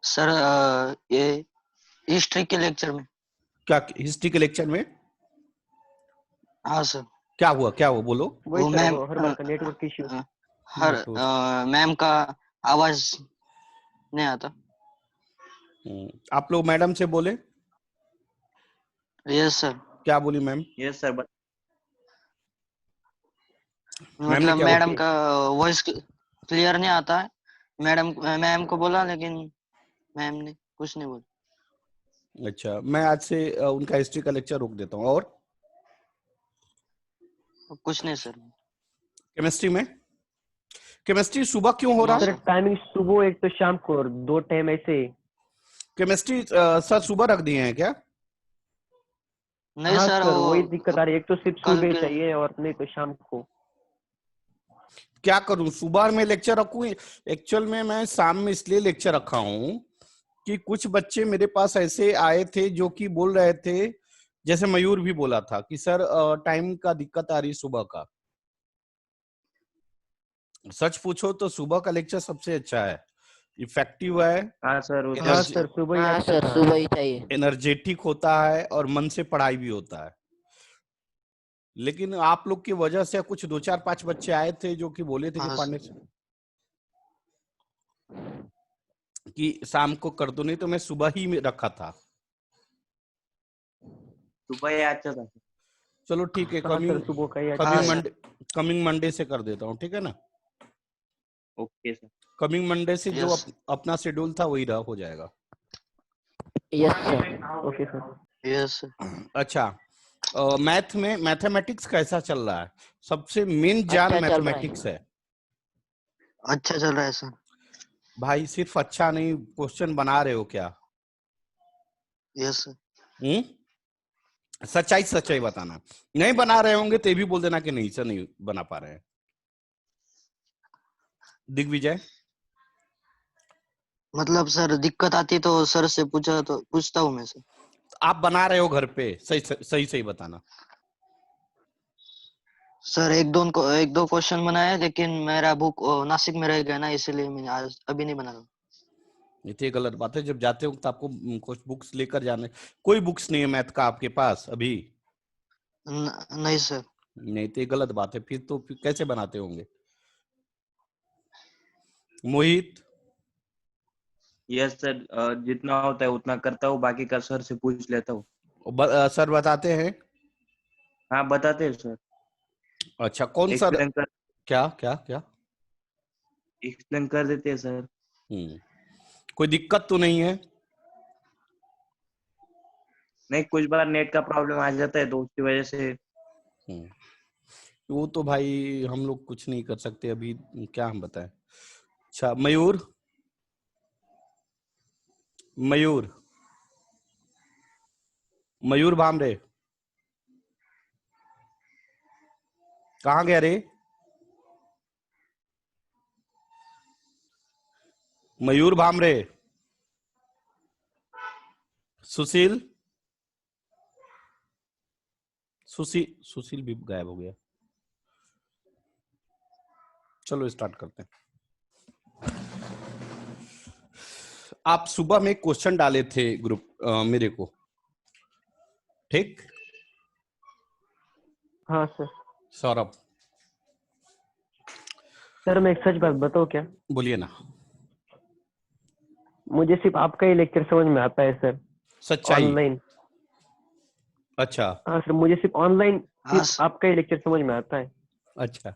Sir ये history के lecture में। क्या हिस्ट्री के लेक्चर में? हाँ सर। क्या हुआ बोलो। वो मैम हर बार का नेटवर्क इश्यू। हर मैम का आवाज नहीं आता। आप लोग मैडम से बोले? Yes sir. क्या बोली मैम? Yes sir. मतलब मैडम का वॉइस क्लियर नहीं आता है। मैम को बोला लेकिन मैम ने कुछ नहीं बोला। अच्छा, मैं आज से उनका हिस्ट्री का लेक्चर रोक देता हूँ। और कुछ नहीं सर। केमिस्ट्री सुबह क्यों हो रहा? सर टाइमिंग सुबह एक तो शाम को और 2 टाइम ऐसे। केमिस्ट्री सर सुबह रख दिए हैं क्या? नहीं हाँ सर, सर वही दिक्कत आ रही है, एक तो सिर्फ सुबह के... चाहिए और नहीं तो शाम को। क्या करूं, सुबह में लेक्चर रखूं? एक्चुअल में मैं शाम में इसलिए लेक्चर रखा हूं कि कुछ बच्चे मेरे पास ऐसे आए थे जो कि बोल रहे थे, जैसे मयूर भी बोला था कि सर टाइम का दिक्कत आ रही सुबह का। सच पूछो तो सुबह का लेक्चर सबसे अच्छा है, इफेक्टिव है। हाँ सर सुबह ही चाहिए। एनर्जेटिक होता है और मन से पढ़ाई भी होता है। लेकिन आप लोग की वजह से कुछ 2-4-5 बच्चे आए थे जो कि बोले थे कि पढ़ने से कि शाम को कर दो, नहीं तो मैं सुबह ही में रखा था। सुबह ही अच्छा था। चलो ठीक है, कमिंग मंडे से कर देता हूँ, ठीक है ना? Okay sir. कमिंग मंडे से जो अपना शेड्यूल था वही हो जाएगा। Yes sir. Okay sir. Yes. अच्छा, मैथमेटिक्स कैसा चल रहा है? सबसे मेन जान मैथमेटिक्स है। अच्छा चल रहा है सर। भाई सिर्फ अच्छा नहीं, क्वेश्चन बना रहे हो क्या? Yes sir. सच्चाई बताना। नहीं बना रहे होंगे तो ये भी बोल देना कि नहीं सर नहीं बना पा रहे हैं। दिग्विजय? मतलब सर दिक्कत आती तो सर से पूछता हूँ मैं सर। आप बना रहे हो घर पे? सही बताना सर। एक दो क्वेश्चन बनाए लेकिन मेरा बुक नासिक में रह गया ना, इसलिए मैं आज अभी नहीं बना रहा। ये गलत बात है। जब जाते हो तो आपको कुछ बुक्स लेकर जाने। कोई बुक्स नहीं है मैथ का आपके पास अभी? नहीं सर। नहीं तो ये गलत बात है। फिर कैसे बनाते होंगे? मोहित? यस सर, जितना होता है उतना करता हूँ, बाकी का सर से पूछ लेता हूँ। सर बताते हैं? हाँ बताते हैं सर। अच्छा, कौन सर? क्या क्या क्या एक्सप्लेन कर देते हैं सर। कोई दिक्कत तो नहीं है? नहीं, कुछ बार नेट का प्रॉब्लम आ जाता है तो उसकी वजह से। वो तो भाई हम लोग कुछ नहीं कर सकते अभी, क्या हम बताएं। अच्छा, मयूर भामरे कहाँ गया रे? मयूर भामरे? सुशील भी गायब हो गया। चलो स्टार्ट करते हैं। आप सुबह में क्वेश्चन डाले थे ग्रुप मेरे को, ठीक? हाँ सर। सौरभ? सर मैं एक सच बात बताऊं क्या? बोलिए ना। मुझे सिर्फ आपका ही लेक्चर समझ में आता है सर। सच्चाई? ऑनलाइन। अच्छा। हाँ सर, मुझे सिर्फ ऑनलाइन सिर्फ आपका ही लेक्चर समझ में आता है। अच्छा,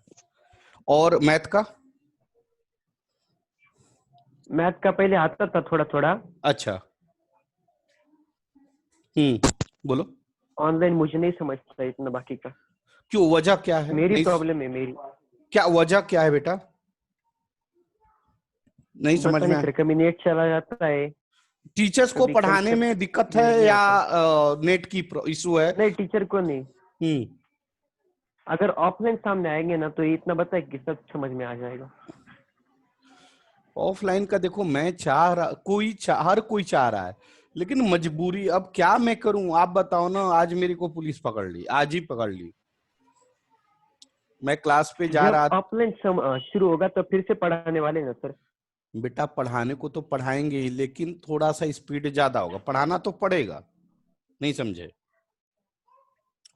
और मैथ का? मैथ का पहले आता था थोड़ा थोड़ा। अच्छा। बोलो। ऑनलाइन मुझे नहीं समझता इतना बाकी का। क्यों, वजह क्या है? मेरी प्रॉब्लम है मेरी। क्या वजह क्या है बेटा? नहीं समझ में? कभी नेट चला जाता है। टीचर्स को पढ़ाने में दिक्कत है या नेट की इशू है? नहीं, टीचर को नहीं। अगर ऑफलाइन सामने आएंगे ना तो इतना बता है कि सब समझ में आ जाएगा। ऑफलाइन का देखो, मैं हर कोई चाह रहा है, लेकिन मजबूरी। अब क्या मैं करूं, आप बताओ ना। आज मेरे को पुलिस पकड़ ली, आज ही पकड़ ली। मैं क्लास पे जा रहा। ऑफलाइन शुरू होगा तो फिर से पढ़ाने वाले ना सर। बेटा पढ़ाने को तो पढ़ाएंगे ही, लेकिन थोड़ा सा स्पीड ज्यादा होगा। पढ़ाना तो पड़ेगा, नहीं समझे,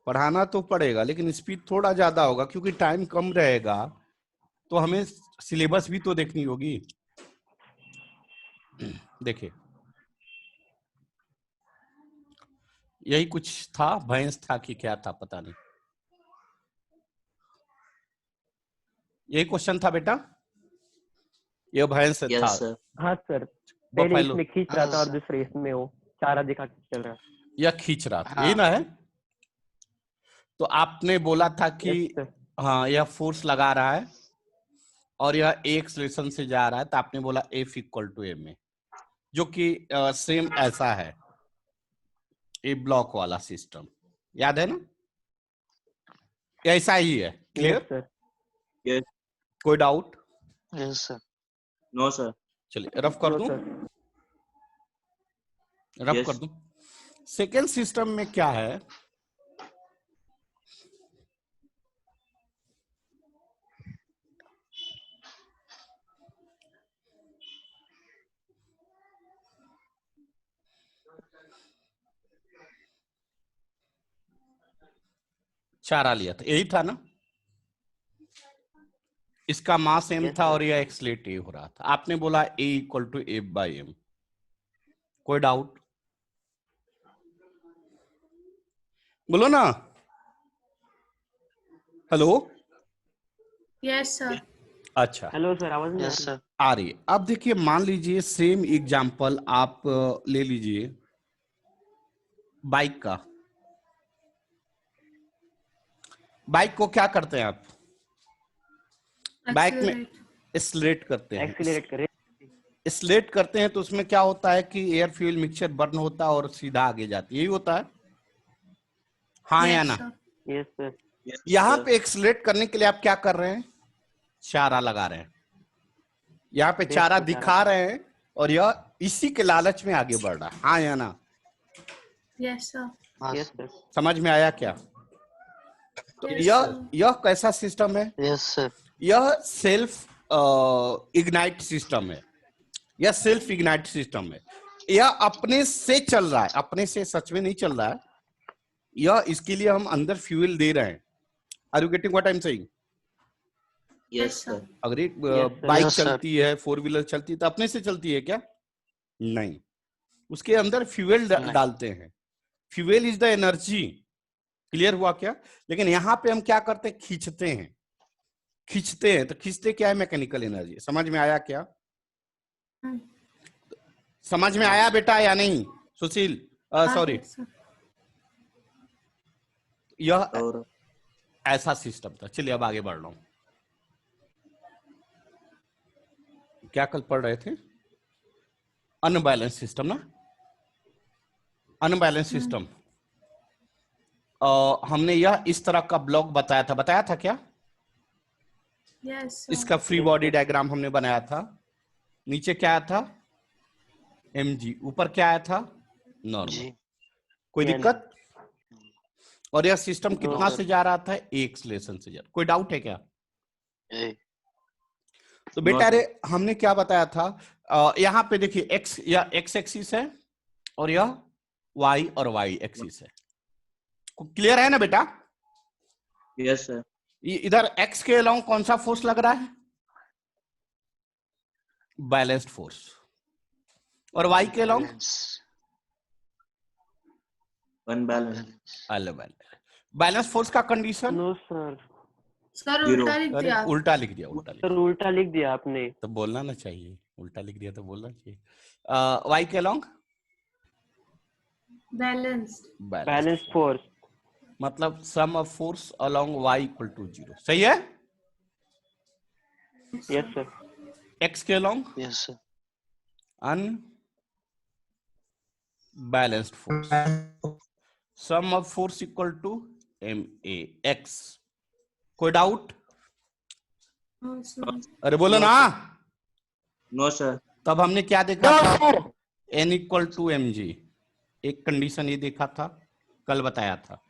पढ़ाना तो पड़ेगा लेकिन स्पीड थोड़ा ज्यादा होगा, क्योंकि टाइम कम रहेगा तो हमें सिलेबस भी तो देखनी होगी। देखिए यही कुछ था, भैंस था कि क्या था पता नहीं। यही क्वेश्चन था बेटा, ये भैंस था। Yes sir. हाँ सर, पहले बफेलो, इसमें खींच रहा था और हाँ, दूसरे इसमें वो चारा दिखा के चल रहा है। या खींच रहा था, हाँ। यही ना है। तो आपने बोला था कि यस सर। हाँ यह फोर्स लगा रहा है और यह एक एक्सलेशन से जा रहा है, तो आपने बोला F इक्वल टू M, जो कि सेम ऐसा है, ए ब्लॉक वाला सिस्टम, याद है ना, ऐसा ही है। Yes clear, sir. यस। कोई doubt? Yes sir. No sir. चलिए रफ कर नो दूं, सर। Rough Yes. कर दूं। सेकेंड सिस्टम में क्या है, चारा लिया था, यही था ना, इसका मास m Yes, था sir. और यह एक्सलेट a हो रहा था। आपने बोला a equal to F by M, कोई डाउट? बोलो ना, हेलो। Yes sir. अच्छा, हेलो सर, आवाज नहीं आ यस रही? सर। आ रही है। अब देखिए मान लीजिए सेम एग्जांपल आप ले लीजिए बाइक का। बाइक को क्या करते हैं आप, बाइक में एक्सीलरेट। स्लेट करते हैं। एक्सीलरेट करे। स्लेट करते हैं तो उसमें क्या होता है कि एयर फ्यूल मिक्सचर बर्न होता है और सीधा आगे जाती है, यही होता है, हाँ या यस ना? सर। Yes sir. Yes, यहाँ sir. पे एक्सलेट करने के लिए आप क्या कर रहे हैं, चारा लगा रहे हैं, यहाँ पे बेस चारा पे चारा दिखा लगा। रहे हैं और यह इसी के लालच में आगे बढ़ रहा है, हाँ या ना? Yes sir. हाँ यस सर। सर। समझ में आया क्या? तो यस यह सर। यह कैसा सिस्टम है, यस सर। यह सेल्फ इग्नाइट सिस्टम है, यह सेल्फ इग्नाइट सिस्टम है। यह अपने से चल रहा है, अपने से सच में नहीं चल रहा है, यह इसके लिए हम अंदर फ्यूल दे रहे हैं। Are you getting what I am saying? Yes, Yes, sir. sir. अगर एक Yes, sir. Bike Yes, sir. चलती है, फोर व्हीलर चलती है, तो अपने से चलती है क्या? नहीं, उसके अंदर फ्यूल नहीं। डालते हैं। Fuel is the energy, clear हुआ क्या? लेकिन यहाँ पे हम क्या करते हैं, खींचते हैं, खींचते हैं। तो खींचते क्या है, मैकेनिकल एनर्जी। समझ में आया क्या? Hmm. समझ में आया बेटा या नहीं सुशील? Sorry, Yes, sir. यह और ऐसा सिस्टम था। चलिए अब आगे बढ़ रहा हूं। क्या कल पढ़ रहे थे, अनबैलेंस सिस्टम ना, अनबैलेंस सिस्टम। हमने यह इस तरह का ब्लॉक बताया था क्या? Yes, sir. इसका free Yes, body sir. Diagram हमने बनाया था। नीचे क्या आया था, mg, ऊपर क्या आया था, नॉर्मल। जी। कोई Yeah, दिक्कत? और यह सिस्टम No, कितना sir. से जा रहा था, एक्सलेशन से जा रहा। कोई डाउट है क्या? ए, तो No, बेटा sir. अरे हमने क्या बताया था, यहाँ पे देखिए x, या x एक्सिस है और यह y और y एक्सिस है। क्लियर है ना बेटा? Yes, sir. इधर x के अलावा कौन सा फोर्स लग रहा है, बैलेंस्ड फोर्स। और y के अलावा बैलेंस। Unbalanced. बैलेंस फोर्स का condition, no sir. Sir Zero. उल्टा लिख अरे दिया आप। उल्टा लिख दिया, उल्टा लिख सर दिया। उल्टा लिख दिया आपने। तो बोलना ना चाहिए, उल्टा लिख दिया तो बोलना चाहिए। y के अलावा बैलेंस्ड। Balance force. मतलब sum of force along y equal to 0, सही है? Yes sir. x के along yes sir. unbalanced force, sum of force equal to max। कोई डाउट? अरे बोलो No, ना। No, sir. तब हमने क्या देखा था, n इक्वल टू mg, एक कंडीशन ये देखा था, कल बताया था।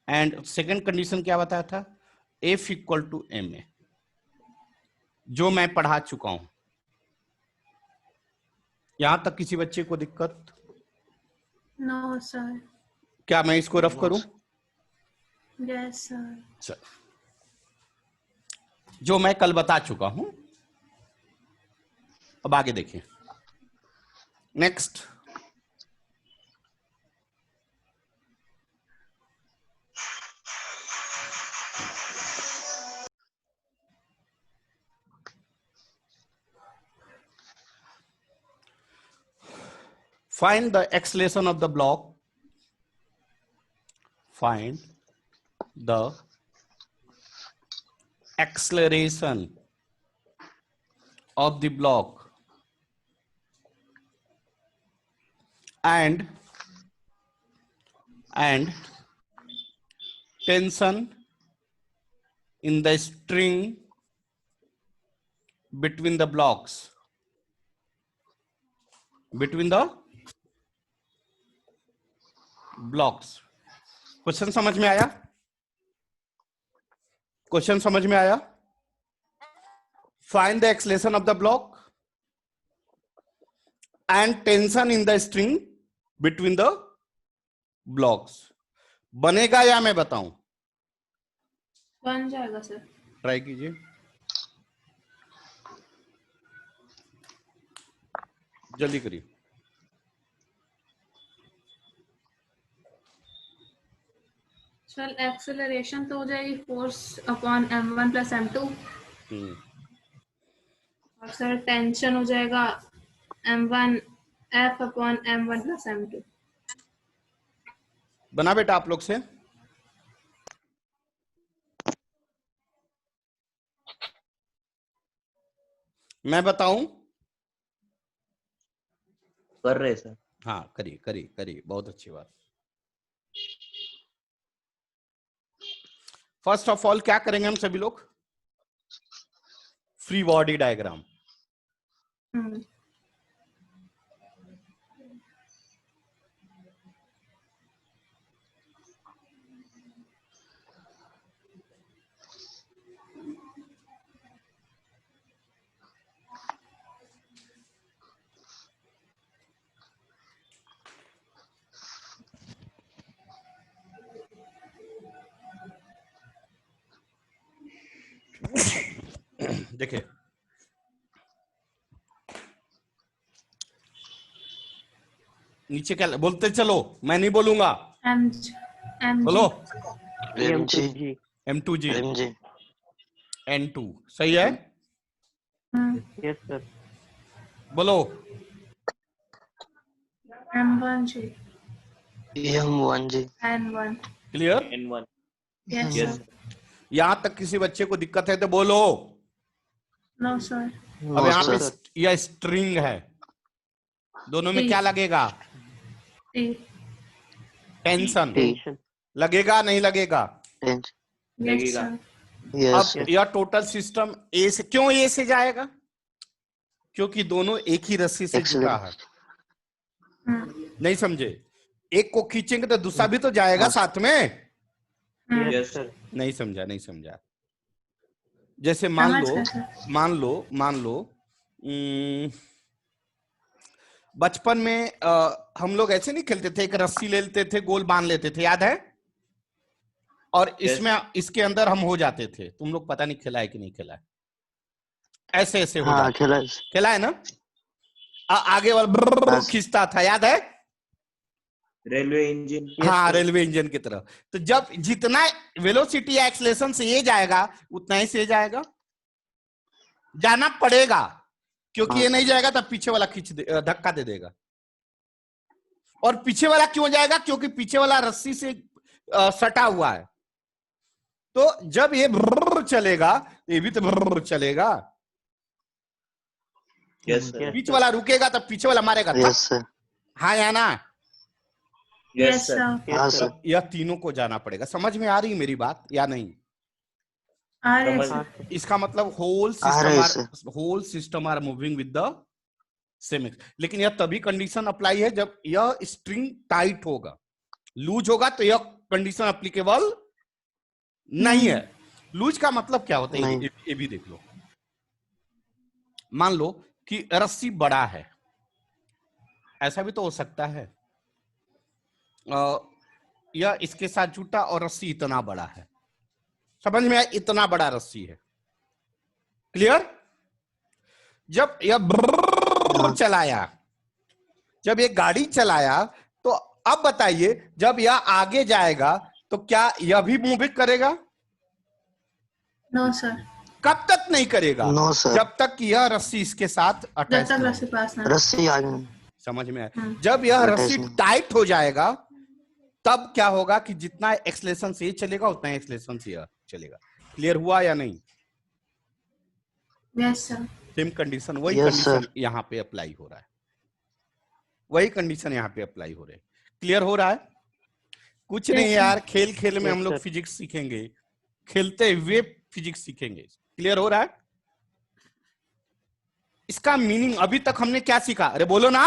एंड सेकंड कंडीशन क्या बताया था, f इक्वल टू ma, जो मैं पढ़ा चुका हूं। यहां तक किसी बच्चे को दिक्कत? No, sir. क्या मैं इसको रफ करूं? Yes, sir. चल, जो मैं कल बता चुका हूं, अब आगे देखिए। Next, find the acceleration of the block. Find the acceleration of the block and tension in the string between the blocks. Between the blocks. Question समझ में आया? क्वेश्चन समझ में आया? Find the acceleration of the block and tension in the string between the blocks. बनेगा या मैं बताऊं? बन जाएगा सर। ट्राई कीजिए। जल्दी करिए। सर एक्सेलरेशन तो हो जाएगी force upon m1 plus m2 और सर टेंशन हो जाएगा m1 f upon m1 plus m2। बना बेटा आप लोग से? मैं बताऊं? कर रहे सर। हाँ करिए करिए करिए, बहुत अच्छी बात। फर्स्ट ऑफ ऑल क्या करेंगे हम सभी लोग? Free body diagram. देखिए, नीचे क्या बोलते चलो, मैं नहीं बोलूंगा। बोलो। M2G M2G MG N2 सही है? Yes sir. बोलो। M1G M1G N1। Clear? N1 yes yes sir. यहां तक किसी बच्चे को दिक्कत है तो बोलो। No sir. अब नो यहाँ पे सर यह स्ट्रिंग है, दोनों में क्या लगेगा? T tension tension. लगेगा नहीं लगेगा? यस लगेगा। यस अब यह टोटल सिस्टम ए से, क्यों ए से जाएगा? क्योंकि दोनों एक ही रस्सी से जुड़ा है। नहीं समझे? एक को खींचेंगे तो दूसरा भी तो जाएगा साथ में। Yes sir. नहीं समझा, नहीं समझा। जैसे मान लो बचपन में हम लोग ऐसे नहीं खेलते थे, एक रस्सी ले लेते थे, गोल बांध लेते थे, याद है? और इसमें इसके अंदर हम हो जाते थे। तुम लोग पता नहीं खेला है कि नहीं खेला है? ऐसे ऐसे हो हाँ जाते। खेला है ना? आगे वाला खींचता था, याद है? Railway engine. हाँ, रेलवे इंजन की तरह। तो जब जितना वेलोसिटी या एक्सेलरेशन से ये जाएगा उतना ही से जाएगा, जाना पड़ेगा, क्योंकि ये नहीं जाएगा तब पीछे वाला धक्का दे देगा। और पीछे वाला क्यों जाएगा? क्योंकि पीछे वाला रस्सी से सटा हुआ है। तो जब ये चलेगा ये भी तो चलेगा। Yes sir. बीच वाला रुकेगा तब पीछे वाला मारेगा। यस सर हाँ या ना? Yes sir. हाँ सर यह तीनों को जाना पड़ेगा। समझ में आ रही मेरी बात या नहीं? आ रहे हैं सर। इसका मतलब whole system are moving with the same. लेकिन यह तभी कंडीशन अप्लाई है जब यह स्ट्रिंग टाइट होगा। लूज होगा तो यह कंडीशन अप्लीकेबल नहीं है। लूज का मतलब क्या होता है? ये भी देख लो। मान लो कि रस्सी बड़ा है ऐसा भी तो हो सकता है। यह इसके साथ जुटा और रस्सी इतना बड़ा है, समझ में आया, इतना बड़ा रस्सी है। क्लियर? जब यह हाँ। चलाया, जब ये गाड़ी चलाया, तो अब बताइए जब यह आगे जाएगा तो क्या यह भी मूव करेगा? नो सर, कब तक नहीं करेगा? नो सर, जब तक कि यह रस्सी इसके साथ जब अटैच तक नहीं रस्सी हो। पास ना। रस्सी आगे नहीं। समझ में आया? हाँ। जब यह अटैच रस्सी नहीं। टाइट हो जाएगा तब क्या होगा कि जितना एक्सलेशन से ये चलेगा उतना एक्सलेशन से यह चलेगा। क्लियर हुआ या नहीं? Yes sir. सेम कंडीशन, वही Yes, कंडीशन sir. यहां पे अप्लाई हो रहा है, वही कंडीशन यहां पे अप्लाई हो रही है। क्लियर हो रहा है? कुछ Yes, नहीं sir. यार, खेल खेल में Yes, हम लोग sir. फिजिक्स सीखेंगे, खेलते हुए फिजिक्स सीखेंगे। क्लियर हो रहा है? इसका मीनिंग अभी तक हमने क्या सीखा? अरे बोलो ना।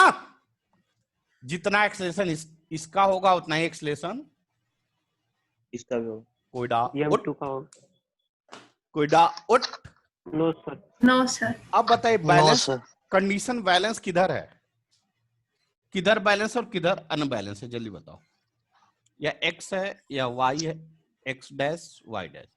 जितना एक्सलेशन इसका होगा उतना ही एक्सलेशन इसका भी होगा। कोयडा M2 का होगा। कोयडा उठ। No sir. No sir. अब बताइए No, balance sir. Condition, balance किधर है? किधर बैलेंस और किधर अनबैलेंस है? जल्दी बताओ। या एक्स है या वाई है, एक्स डैश वाई डैश,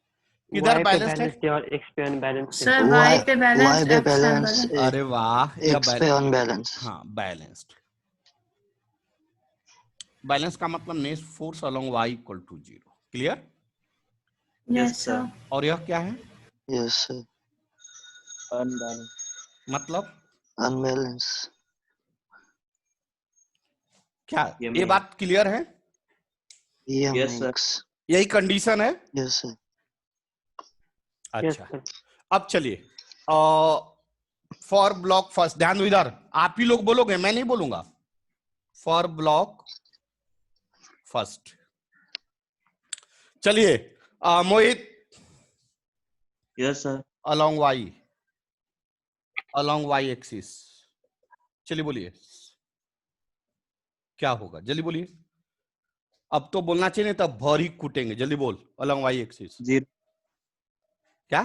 किधर Y पे बैलेंस्ड है? बैलेंस है और X पे अनबैलेंस है। सर वाई पे Y बैलेंस, पे एक्स पे बैलेंस, अनबैलेंस। अरे वाह, या X पे अनबैलेंस। हाँ बैलेंस्ड। बैलेंस का मतलब net force along Y equal to 0। Clear? Yes sir. और यह क्या है? Yes, sir. अनबैलेंस। मतलब अनबैलेंस। क्या? ये ये बात क्लियर है? Yes, sir. EMX. यही कंडीशन है। Yes, sir. यस अच्छा, सर। अब चलिए फॉर ब्लॉक फर्स्ट, ध्यान दो इधर, आप ही लोग बोलोगे, मैं नहीं बोलूंगा। फॉर ब्लॉक फर्स्ट, चलिए Mohit, Yes, sir. Along Y axis, चलिए बोलिए क्या होगा, जल्दी बोलिए। अब तो बोलना चाहिए, तब भर ही कूटेंगे। जल्दी बोल, अलोंग वाई एक्सिस 0 क्या?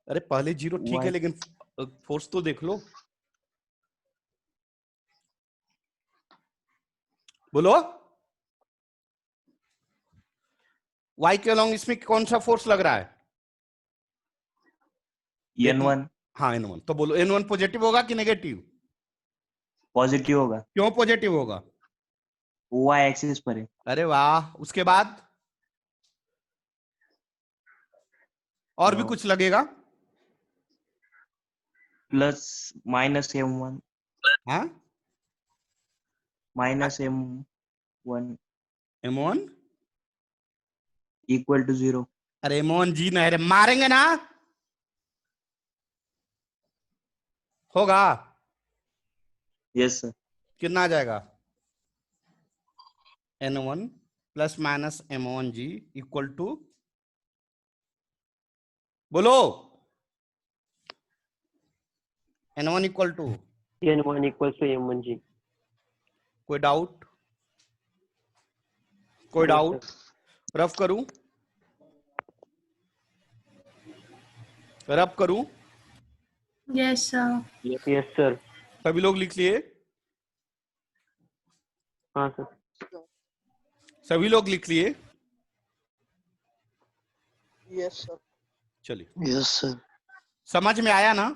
अरे पहले 0 ठीक है, Y लेकिन फोर्स तो देख लो, बोलो। वाई के अलोंग इसमें कौन सा फोर्स लग रहा है? N1 हाँ N1, तो बोलो N1 पॉजिटिव होगा कि नेगेटिव? पॉजिटिव होगा। क्यों पॉजिटिव होगा? Y एक्सिस पर है। अरे वाह, उसके बाद और भी कुछ लगेगा? प्लस माइनस M1 हाँ minus M1 M1 equal to 0। अरे M1 जी नहीं, अरे मारेंगे ना, होगा। Yes sir. कितना आ जाएगा? N1 plus minus M1 ji equal to, बोलो, N1 equal to, N1 equal to M1 जी। कोई डाउट? कोई No, डाउट? sir. रफ करूं? रफ करूं? Yes sir. Yes, sir. सभी लोग लिख लिए? हाँ सर। सभी लोग लिख लिए? Yes, sir. चलिए, Yes, sir. समझ में आया ना?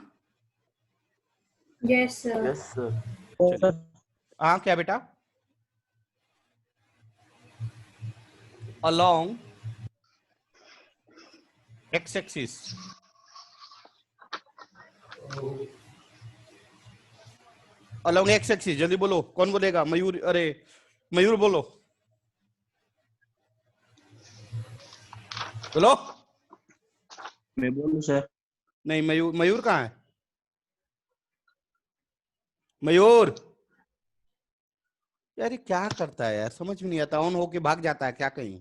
Yes sir. Yes, sir. चलिए, हाँ क्या बेटा? Along X axis, along X axis, जल्दी बोलो, कौन बोलेगा? मयूर, अरे मयूर बोलो, बोलो। मैं बोलूं सर? नहीं, मयूर, मयूर कहाँ है? मयूर यार, ये क्या करता है यार, समझ में नहीं आता, ऑन होके भाग जाता है क्या कहीं?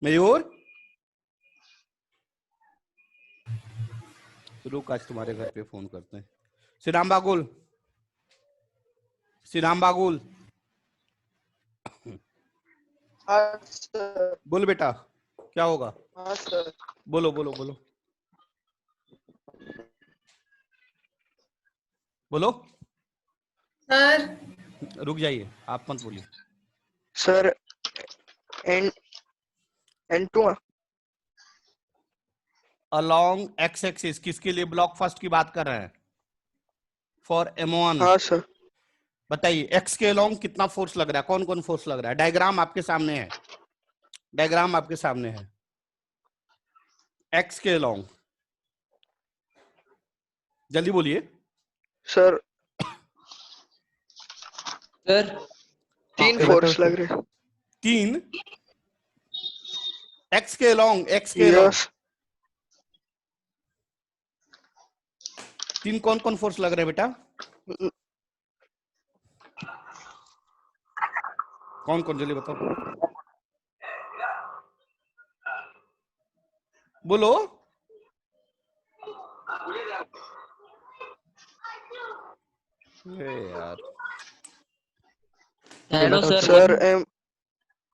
मयूर रुक, आज तुम्हारे घर पे फोन करते हैं। श्रीराम बागुल, श्रीराम बागुल, हाँ सर। बोल बेटा, क्या होगा? हाँ सर। बोलो बोलो बोलो। बोलो, सर रुक जाइए, आप मत बोलिए। Sir N2 along X axis किसके लिए ब्लॉक फर्स्ट की बात कर रहे हैं? For M1। हाँ सर। बताइए एक्स के अलोंग कितना फोर्स लग रहा है, कौन कौन फोर्स लग रहा है? डायग्राम आपके सामने है, डायग्राम आपके सामने है। एक्स के अलोंग जल्दी बोलिए सर सर 3 हाँ, फोर्स लग रहे हैं। 3 एक्स के अलोंग, एक्स के अलोंग यस 3 कौन कौन फोर्स लग रहे हैं बेटा? कौन कौन जल्दी बताओ, बोलो। यार hello sir sir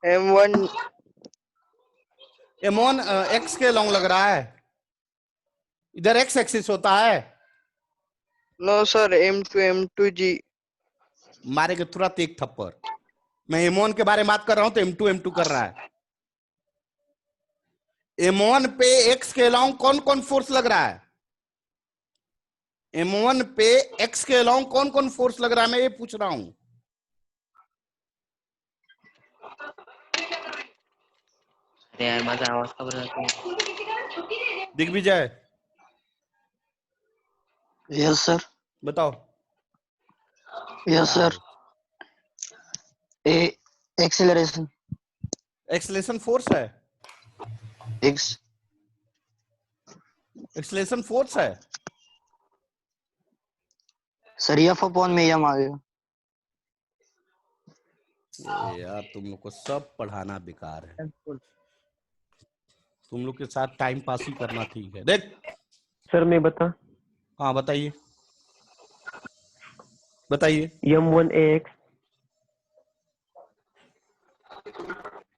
M1 M1 x के अलोंग लग रहा है, इधर एक्स एक्सिस होता है। नो सर M2 जी। मारेंगे तुरंत एक थप्पड़। मैं M1 के बारे में बात कर रहा हूं तो M2 कर रहा है। M1 पे एक्स के अलोंग कौन कौन फोर्स लग रहा है? M1 पे एक्स के अलोंग कौन कौन फोर्स लग रहा है, मैं ये पूछ रहा हूं। अरे यार माझा आवाज का बरं दिग्विजय यस सर। बताओ। Yes sir. A acceleration acceleration force है, एक्स एक्सलेशन फोर्स है। सर एफ अपॉन में एम आ गया। यार तुम लोग को सब पढ़ाना बेकार है, तुम लोग के साथ टाइम पास ही करना ठीक है। देख सर मैं बता, हाँ बताइए, बताइए। M1AX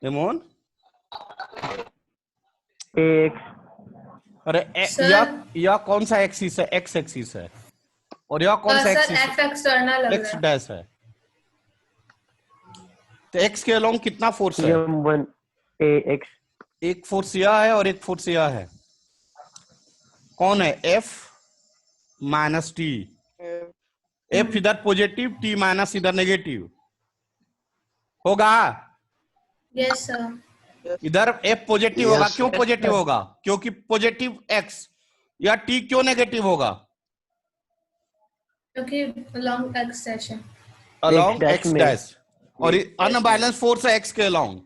M1 AX अरे सर यह कौन सा एक्सिस है? एक्स एक्सिस है। और यह कौन सा सर एक्सिस? एफ एक्सटर्नल लग एक्स रहा है। डैश है। तो एक्स के अलोंग कितना फोर्स है? M1AX एक फोर्स यह है और एक फोर्स यह है। कौन है? F minus T. F इधर पॉजिटिव, T माइनस इधर नेगेटिव होगा। Yes sir. इधर F पॉजिटिव होगा, यस क्यों पॉजिटिव होगा? क्योंकि पॉजिटिव X। या T क्यों नेगेटिव होगा? क्योंकि long extension. Along dash x में। डैश और अनबैलेंस फोर्स है एक्स के अलोंग।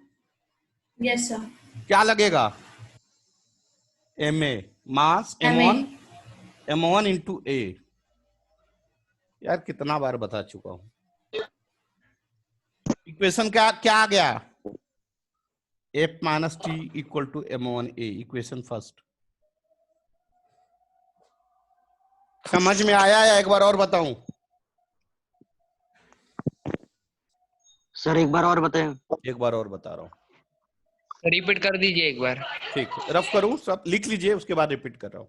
Yes sir. क्या लगेगा? MA mass M1 into A। यार कितना बार बता चुका हूं। इक्वेशन क्या क्या आ गया? F minus T equal to M1A, equation first. समझ में आया या एक बार और बताऊं? सर एक बार और बताएं। एक बार और बता रहा हूं। रिपीट कर दीजिए एक बार। ठीक, रफ करूं, सब लिख लीजिए, उसके बाद रिपीट कर रहा हूं।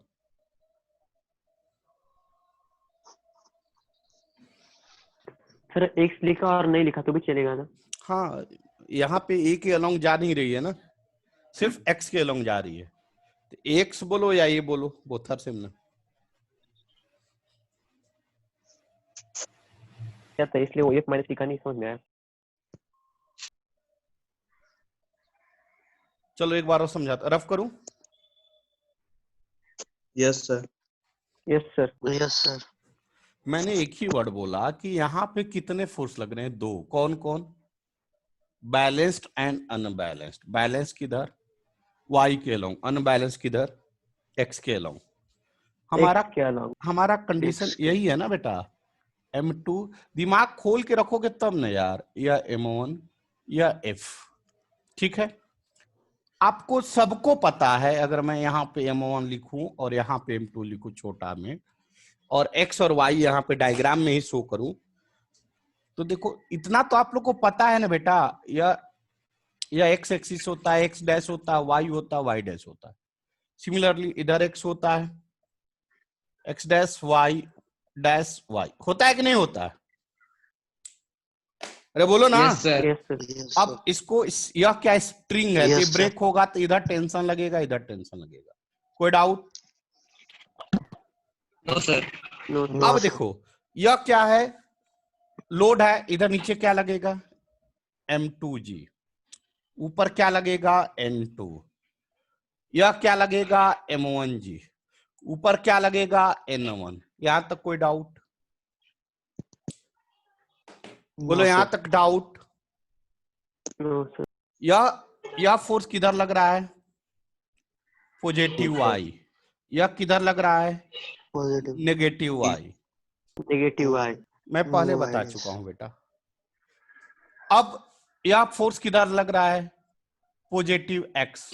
सर X लिखा और नहीं लिखा तो भी चलेगा ना? हाँ, यहाँ पे A के अलोंग जा नहीं रही है ना, सिर्फ X के अलोंग जा रही है। तो X बोलो या ये बोलो, बोथ आर सेम ना। क्या था इसलिए वो F माइनस लिखा नहीं, समझ में आया। चलो एक बार और समझाता, रफ करूं। Yes sir. Yes sir. Yes sir. मैंने एक ही वर्ड बोला कि यहाँ पे कितने फोर्स लग रहे हैं? 2। कौन कौन? Balanced and unbalanced. बैलेंस किधर? Y के अलोंग, अनबैलेंस किधर? X के अलोंग। X के अलावा हमारा कंडीशन यही है ना बेटा। M2 दिमाग खोल के रखोगे तब ना यार, या M1 या F। ठीक है, आपको सबको पता है, अगर मैं यहाँ पे M1 लिखूं और यहाँ पे M2 लिखूं छोटा में, और X और Y यहाँ पे डायग्राम में ही शो करूं, तो देखो इतना तो आप लोग को पता है ना बेटा। या X एक्सिस होता है, X डैश होता है, Y होता है, Y डैश होता है। सिमिलरली इधर X होता है, X dash Y dash Y होता है कि नहीं होता है? अरे बोलो ना। Yes sir. Yes sir. Yes, अब इसको यह क्या स्ट्रिंग है, Yes, ये sir. ब्रेक होगा तो इधर टेंशन लगेगा, इधर टेंशन लगेगा। कोई doubt? No sir. No No, अब sir. देखो यह क्या है, लोड है, इधर नीचे क्या लगेगा M2G, ऊपर क्या लगेगा N2, यह क्या लगेगा M1G, ऊपर क्या लगेगा N1। यहां तक कोई डाउट? बोलो No, यहां sir. तक डाउट? No sir. यह फोर्स किधर लग रहा है, पॉजिटिव आई। यह किधर लग रहा है, Positive. नेगेटिव आई। नेगेटिव आई। मैं पहले बता Yes. चुका हूं बेटा। अब यह फोर्स किधर लग रहा है, पॉजिटिव एक्स।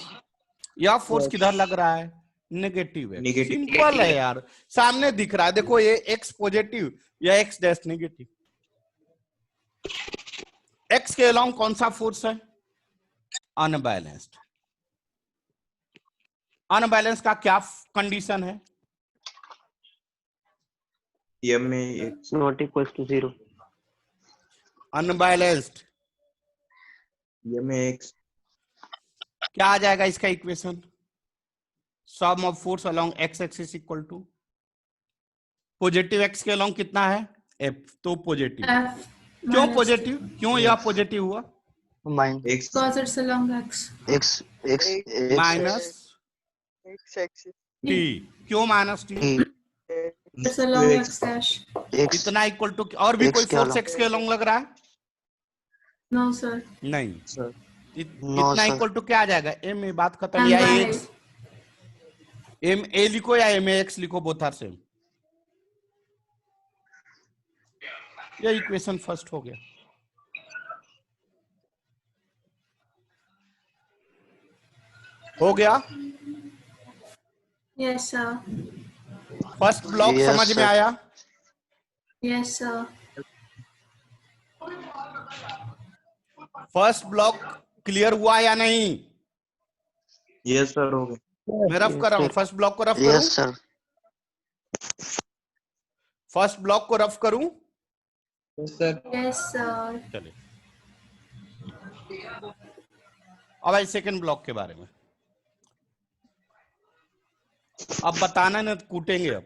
यह फोर्स किधर लग रहा है, नेगेटिव एक्स। Negative. सिंपल है यार, सामने दिख रहा है। देखो ये एक्स पॉजिटिव, या एक्स डैश नेगेटिव। एक्स के अलाउंग कौन सा फोर्स है, अनबैलेंस्ड। अनबैलेंस का क्या कंडीशन है, MAX. Not equals to 0। Unbalanced MAX. क्या आ जाएगा इसका equation, sum of force along X axis equal to positive X के अलोंग कितना है एफ, तो पॉजिटिव। F क्यों minus पॉजिटिव, क्यों यह पॉजिटिव हुआ, Minus. X. because it's along X. X. Minus X axis. T, क्यों minus T, T. It's along X dash. X. इतना इक्वल टू। और भी X कोई के फोर्स अलावा। एक्स के अलोंग लग रहा है, No sir. नहीं। Sir. No, इतना sir. इक्वल टू क्या आ जाएगा, एम ए, बात खत्म। M या by एक्स, एम ए लिखो या एम ए एक्स लिखो, बोथ आर सेम। ये इक्वेशन फर्स्ट हो गया। हो गया Yes sir. First block Yes, समझ में sir. आया? Yes sir. First block clear हुआ या नहीं? Yes sir. हो गया। मैं रफ कर रहा हूं, फर्स्ट ब्लॉक को रफ करूं, Yes, sir. फर्स्ट ब्लॉक को रफ करूं। Yes sir. Yes sir. चलिए अब आई सेकंड ब्लॉक के बारे में। अब बताना ना, कूटेंगे अब।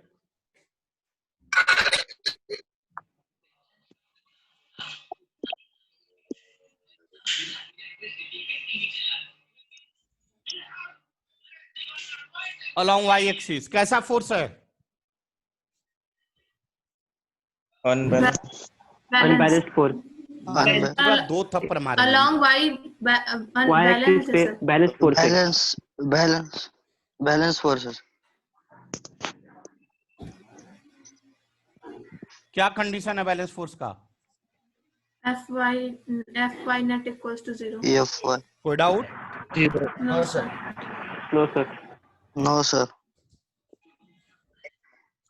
अलोंग वाई एक्सिस कैसा फोर्स है, Unbalanced. Balance. Unbalanced force. पूरा दो थप्पड़ मारेंगे। Along Y Y axis unbalanced पे है sir. बैलेंस फोर्स है। Balance forces. क्या कंडीशन है बैलेंस फोर्स का, Fy not equals to 0. Fy. कोई doubt? No sir. No sir. No, sir.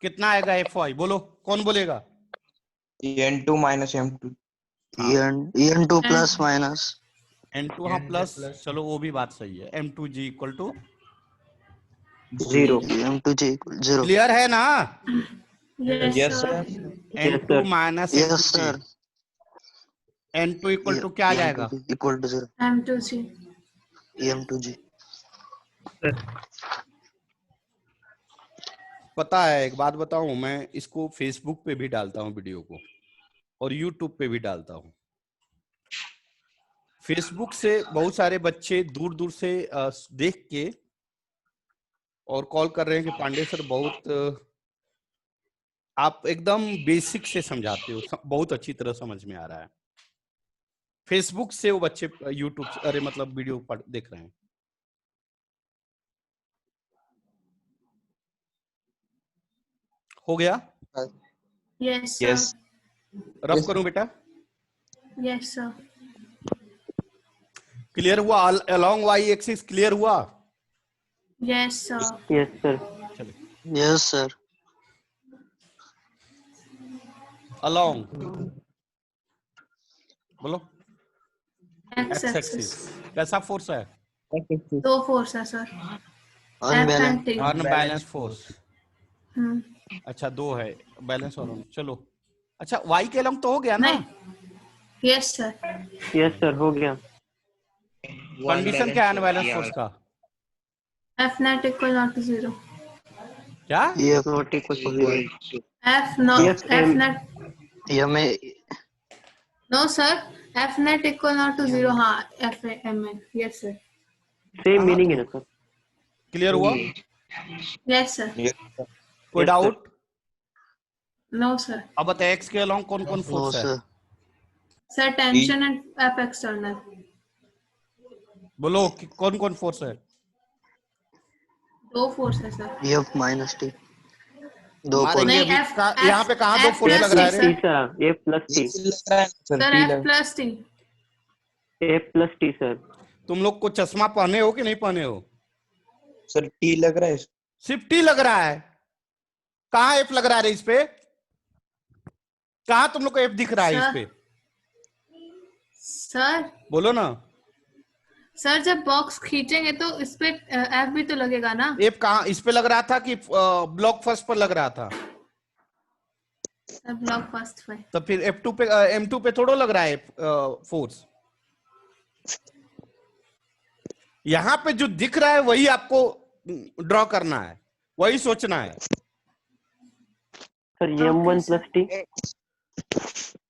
कितना आएगा एफ वाई, बोलो कौन बोलेगा? N2 minus M2. En2 plus minus. N2 हाँ प्लस, चलो वो भी बात सही है। M2G equal to 0। M2G equal 0. Clear है ना? Yes Yes sir. sir. N2 minus Yes, sir. N2 equal to क्या आ जाएगा, Equal to 0. M2G. M2G. पता है एक बात बताऊं, मैं इसको फेसबुक पे भी डालता हूं वीडियो को, और यूट्यूब पे भी डालता हूं। फेसबुक से बहुत सारे बच्चे दूर दूर से देख के और कॉल कर रहे हैं कि पांडे सर बहुत आप एकदम बेसिक से समझाते हो, बहुत अच्छी तरह समझ में आ रहा है। फेसबुक से वो बच्चे यूट्यूब से, अरे मतलब वीडियो पढ़ देख रहे हैं। हो गया? Yes sir. Yes. रफ करूं बेटा? Yes sir. क्लियर हुआ? अलोंग वाई एक्सिस क्लियर हुआ? Yes sir. Yes sir. चलिए Yes, sir. अलोंग बोलो। X x axis. एक्सिस कैसा फोर्स है, दो फोर्स है sir. F Unbalanced. and T. Unbalance force. अच्छा 2 है बैलेंस और चलो। अच्छा y के लॉन्ग तो हो गया ना? नहीं यस सर यस सर हो गया। कंडीशन क्या है बैलेंस फोर्स का? F net equal not to 0 क्या? ये not equal to 0 F no Yes, F same. Net ये मैं no sir F net equal not to 0 हाँ F M N yes sir same हाँ, मीनिंग तो है ना सर? क्लियर हुआ? यस सर कोई Yes, sir. Doubt? No sir अब बताए x के लॉन्ग कौन कौन नो फोर्स है? Sir sir tension and F external बोलो कि कौन कौन फोर्स है? 2 फोर्स है सर एफ माइनस टी 2 मारेंगे नहीं फोर्स अभी एफ यहाँ पे कहाँ 2 एफ फोर्स प्लस लग रहा टी है रे? T sir, A plus T. Sir F plus T A plus T sir. तुम लोग को चश्मा पहने हो कि नहीं पहने हो? सर टी लग रहा है। सिर्फ टी लग रहा है। कहाँ एफ लग रहा है रे इस पे? कहाँ तुम लोग को एफ दिख रहा है इस सर पे? सर बोलो ना। सर जब बॉक्स खींचेंगे तो इस पे एफ भी तो लगेगा ना एफ कहाँ इस पे लग रहा था कि ब्लॉक फर्स्ट पर लग रहा था? सर ब्लॉक फर्स्ट पे तो फिर F2 पे M2 पे थोड़ा लग रहा है फोर्स। यहाँ पे जो दिख रहा है वही आपको ड्रॉ करना है, वही सोचना है। सर ये M1 plus T.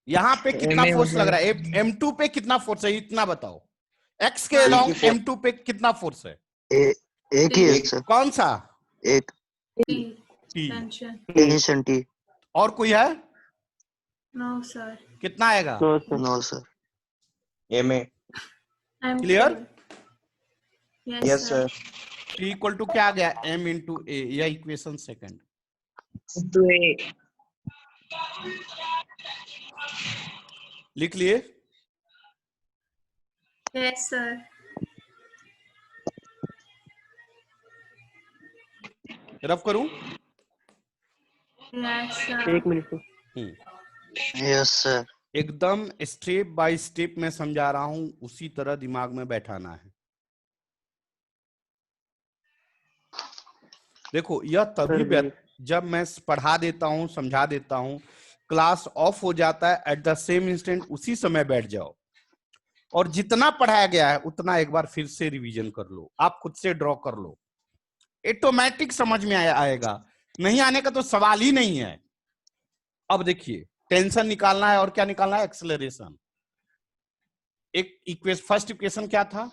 यहाँ पे कितना फोर्स लग रहा है? M2 पे कितना फोर्स है इतना बताओ। X के अलोंग M2 पे कितना फोर्स है? एक ही है सर कौन सा? एक T T। Tension tension T और कोई है? नो सर कितना आएगा? No sir. No sir M A. Clear? Yes sir T equal to क्या आ गया? M इंटू ए, यह इक्वेशन सेकंड। लिख लिए? यस सर रफ करूं? यस सर एक मिनट सर. यस सर एकदम स्टेप बाय स्टेप मैं समझा रहा हूं, उसी तरह दिमाग में बैठाना है। देखो यह तभी जब मैं पढ़ा देता हूं, समझा देता हूं, क्लास ऑफ हो जाता है, एट द सेम इंस्टेंट उसी समय बैठ जाओ और जितना पढ़ाया गया है उतना एक बार फिर से रिवीजन कर लो, आप खुद से ड्रॉ कर लो, ऑटोमेटिक समझ में आएगा। नहीं आने का तो सवाल ही नहीं है। अब देखिए टेंशन निकालना है और क्या निकालना है? एक्सेलरेशन। एक फर्स्ट इक्वेशन क्या था?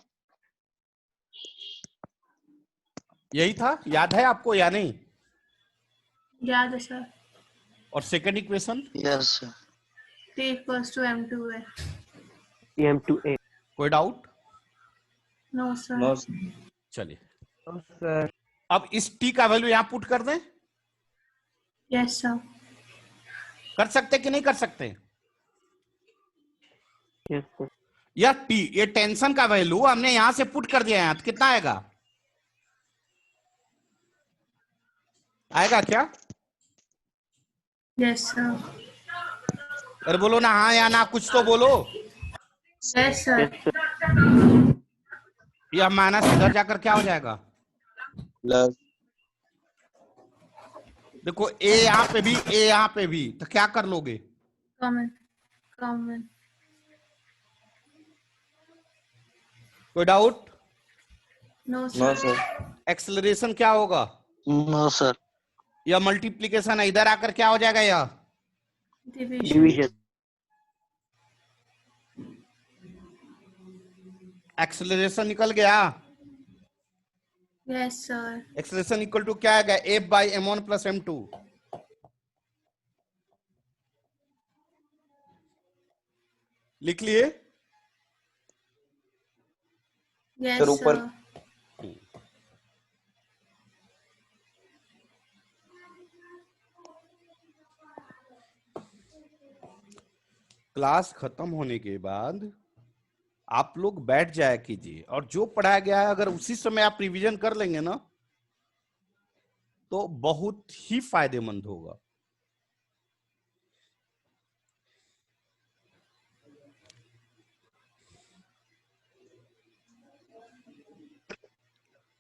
यही था, याद है आपको या नहीं? याद है सर और second equation? Yes sir T equals to M two है M2A. कोई डाउट? नो सर चलिए अब इस टी का वैल्यू यहां पुट कर दें। यस सर कर सकते कि नहीं कर सकते? Yes sir. यह टी, ये टेंशन का वैल्यू हमने यहां से पुट कर दिया है, तो कितना आएगा? आएगा क्या? यस सर अरे बोलो ना हाँ या ना, कुछ तो बोलो। Yes sir Yes sir. यह माइनस इधर जाकर क्या हो जाएगा? प्लस देखो ए यहाँ पे भी, ए यहाँ पे भी, तो क्या कर लोगे? कॉमन कॉमन कोई doubt? No no sir sir acceleration क्या होगा? नो सर यह मल्टीप्लीकेशन है, इधर आकर क्या हो जाएगा? यह डिवीजन Division. एक्सेलरेशन निकल गया। Yes sir acceleration equal to क्या आएगा? F by m1 plus m2। लिख लिए? यस सर, ऊपर- सर क्लास खत्म होने के बाद आप लोग बैठ जाया कीजिए और जो पढ़ाया गया है अगर उसी समय आप रिवीजन कर लेंगे ना तो बहुत ही फायदेमंद होगा।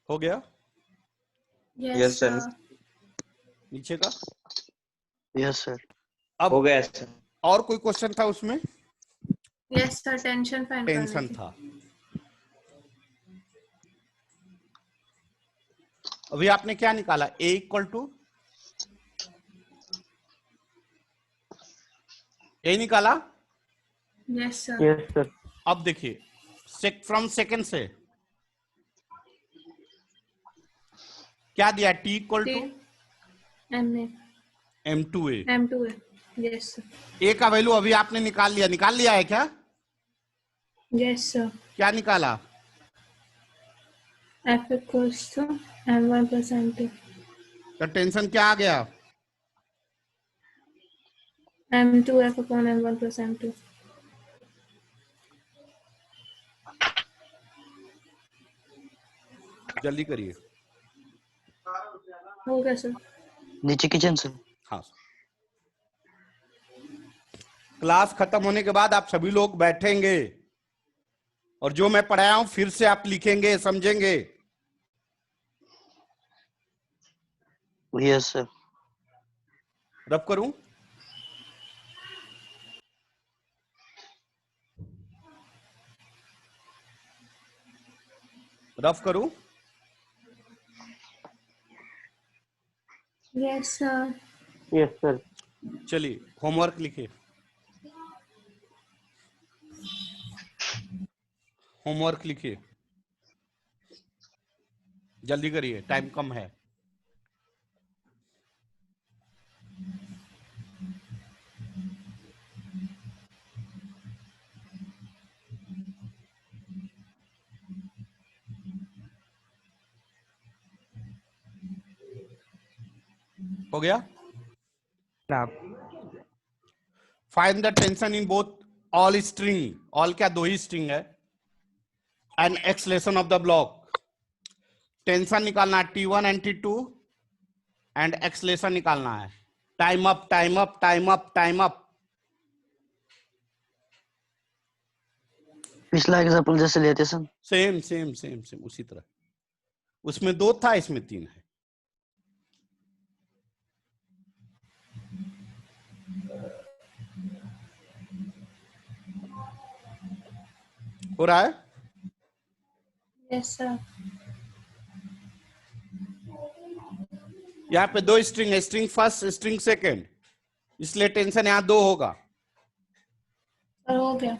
हो गया? Yes, yes sir. सर नीचे का। Yes sir. अब हो गया सर। और कोई क्वेश्चन था उसमें? यस सर, टेंशन फाइंड करनी टेंशन थी। था। अभी आपने क्या निकाला? A इक्वल टू A निकाला। Yes sir. Yes sir. अब देखिए फ्रॉम सेकंड से क्या दिया? T equal to M2A। M2 है। Yes sir. A का वैल्यू अभी आपने निकाल लिया है क्या? Yes sir. क्या निकाला? F equals to M1 plus M2। तो टेंशन क्या आ गया? M2F upon M1 plus M2। जल्दी करिए। हो गया सर। नीचे किचन सर। हाँ, क्लास खत्म होने के बाद आप सभी लोग बैठेंगे और जो मैं पढ़ाया हूं फिर से आप लिखेंगे, समझेंगे। Yes sir. रब करूं? रफ करूं? Yes sir. Yes sir. चलिए होमवर्क लिखिए। होमवर्क लिखिए, जल्दी करिए, टाइम कम है। हो गया? Find the tension in both all string. All क्या? दो ही स्ट्रिंग है। And acceleration of the block. Tension निकालना है T1 and T2 and acceleration निकालना है। Time up, time up, time up, time up. पिछला एग्जांपल जैसे लेते sir. Same same same same उसी तरह। उसमें 2 था, इसमें 3 है। हो रहा है? Yes sir. यहाँ पे 2 स्ट्रिंग है, स्ट्रिंग फर्स्ट, स्ट्रिंग सेकेंड, इसलिए टेंशन यहाँ 2 होगा। सर हो गया।